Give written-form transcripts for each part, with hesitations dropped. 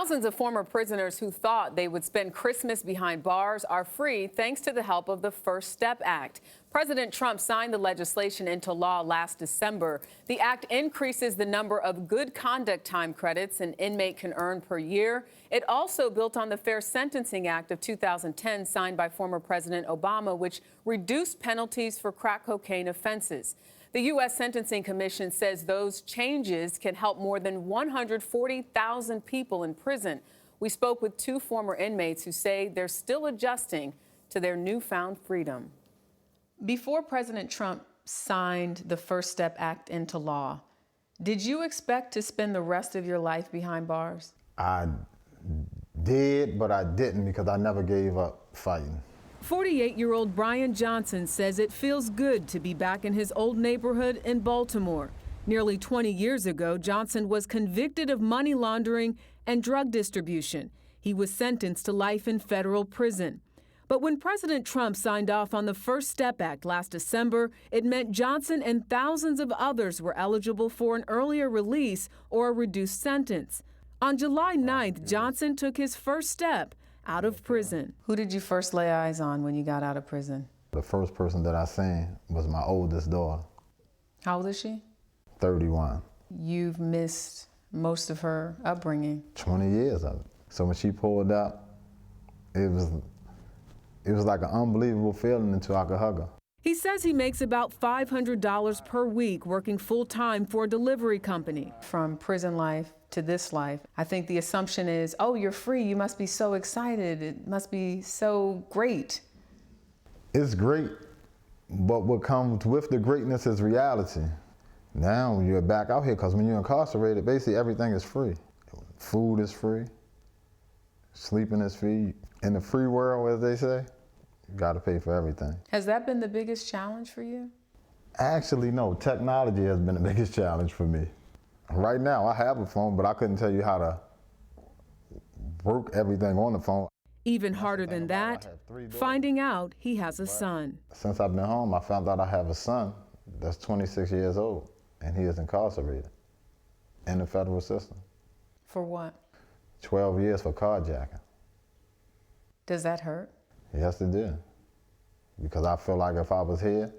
Thousands of former prisoners who thought they would spend Christmas behind bars are free thanks to the help of the First Step Act. President Trump signed the legislation into law last December. The act increases the number of good conduct time credits an inmate can earn per year. It also built on the Fair Sentencing Act of 2010 signed by former President Obama, which reduced penalties for crack cocaine offenses. The U.S. Sentencing Commission says those changes can help more than 140,000 people in prison. We spoke with two former inmates who say they're still adjusting to their newfound freedom. Before President Trump signed the First Step Act into law, did you expect to spend the rest of your life behind bars? I did, but I didn't because I never gave up fighting. 48-year-old Brian Johnson says it feels good to be back in his old neighborhood in Baltimore. Nearly 20 years ago, Johnson was convicted of money laundering and drug distribution. He was sentenced to life in federal prison. But when President Trump signed off on the First Step Act last December, it meant Johnson and thousands of others were eligible for an earlier release or a reduced sentence. On July 9th, Johnson took his first step out of prison. Who did you first lay eyes on when you got out of prison? The first person that I seen was my oldest daughter. How old is she? 31. You've missed most of her upbringing. 20 years of it. So when she pulled out, it was like an unbelievable feeling until I could hug her. He says he makes about $500 per week working full-time for a delivery company. From prison life to this life, I think the assumption is, oh, you're free, you must be so excited, it must be so great. It's great, but what comes with the greatness is reality. Now you're back out here, because when you're incarcerated, basically everything is free. Food is free, sleeping is free. In the free world, as they say, you gotta pay for everything. Has that been the biggest challenge for you? Actually, no. Technology has been the biggest challenge for me. Right now, I have a phone, but I couldn't tell you how to work everything on the phone. Even harder than that, finding out he has a son. Since I've been home, I found out I have a son that's 26 years old, and he is incarcerated in the federal system. For what? 12 years for carjacking. Does that hurt? Yes, it did. Because I feel like if I was here,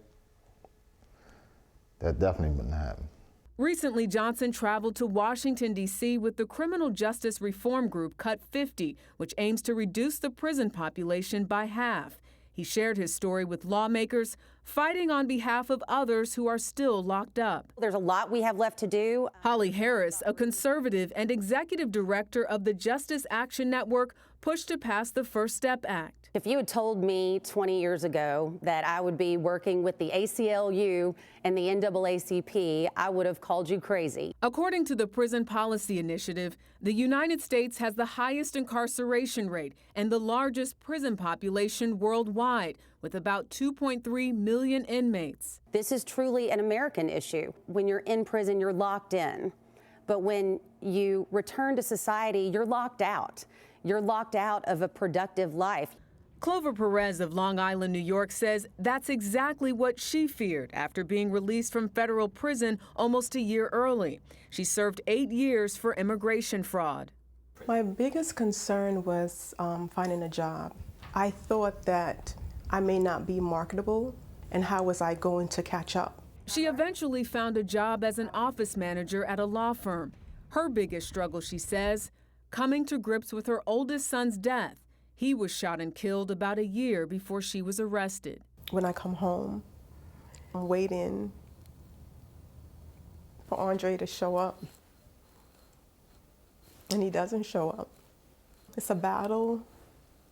that definitely wouldn't happen. Recently, Johnson traveled to Washington, D.C. with the criminal justice reform group Cut 50, which aims to reduce the prison population by half. He shared his story with lawmakers, fighting on behalf of others who are still locked up. There's a lot we have left to do. Holly Harris, a conservative and executive director of the Justice Action Network, pushed to pass the First Step Act. If you had told me 20 years ago that I would be working with the ACLU and the NAACP, I would have called you crazy. According to the Prison Policy Initiative, the United States has the highest incarceration rate and the largest prison population worldwide, with about 2.3 million inmates. This is truly an American issue. When you're in prison, you're locked in. But when you return to society, you're locked out. You're locked out of a productive life. Clover Perez of Long Island, New York, says that's exactly what she feared after being released from federal prison almost a year early. She served 8 years for immigration fraud. My biggest concern was finding a job. I thought that I may not be marketable, and how was I going to catch up? She eventually found a job as an office manager at a law firm. Her biggest struggle, she says, coming to grips with her oldest son's death. He was shot and killed about a year before she was arrested. When I come home, I'm waiting for Andre to show up, and he doesn't show up. It's a battle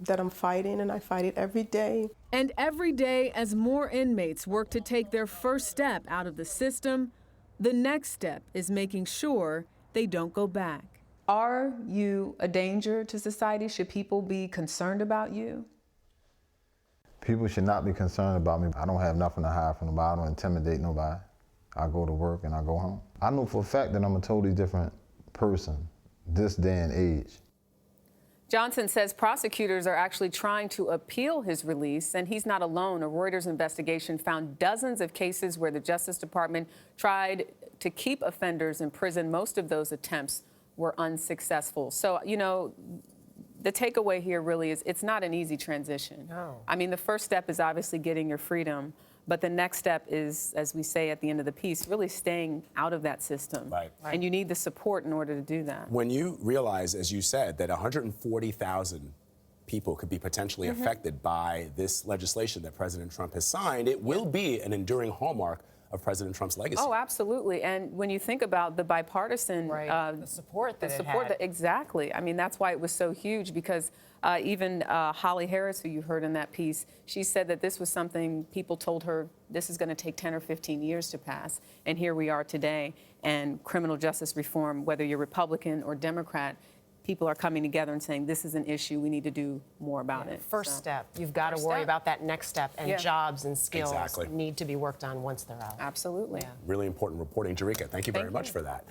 that I'm fighting, and I fight it every day. And every day, as more inmates work to take their first step out of the system, the next step is making sure they don't go back. Are you a danger to society? Should people be concerned about you? People should not be concerned about me. I don't have nothing to hide from nobody. I don't intimidate nobody. I go to work and I go home. I know for a fact that I'm a totally different person this day and age. Johnson says prosecutors are actually trying to appeal his release, and he's not alone. A Reuters investigation found dozens of cases where the Justice Department tried to keep offenders in prison. Most of those attempts were unsuccessful. So, you know, the takeaway here really is it's not an easy transition. No. I mean, the first step is obviously getting your freedom, but the next step is, as we say at the end of the piece, really staying out of that system. Right. And you need the support in order to do that. When you realize, as you said, that 140,000 people could be potentially affected by this legislation that President Trump has signed, it will be an enduring hallmark of President Trump's legacy. Oh, absolutely. And when you think about the bipartisan The support that it had. exactly. I mean, that's why it was so huge, because even Holly Harris, who you heard in that piece, she said that this was something people told her this is going to take 10 or 15 years to pass. And here we are today. And criminal justice reform, whether you're Republican or Democrat, people are coming together and saying this is an issue, we need to do more about it. First So, step. You've got to First worry step. about that next step, and Yeah. jobs and skills Exactly. need to be worked on once they're out. Absolutely. Yeah. Really important reporting. Jericka, thank you very Thank much you. for that.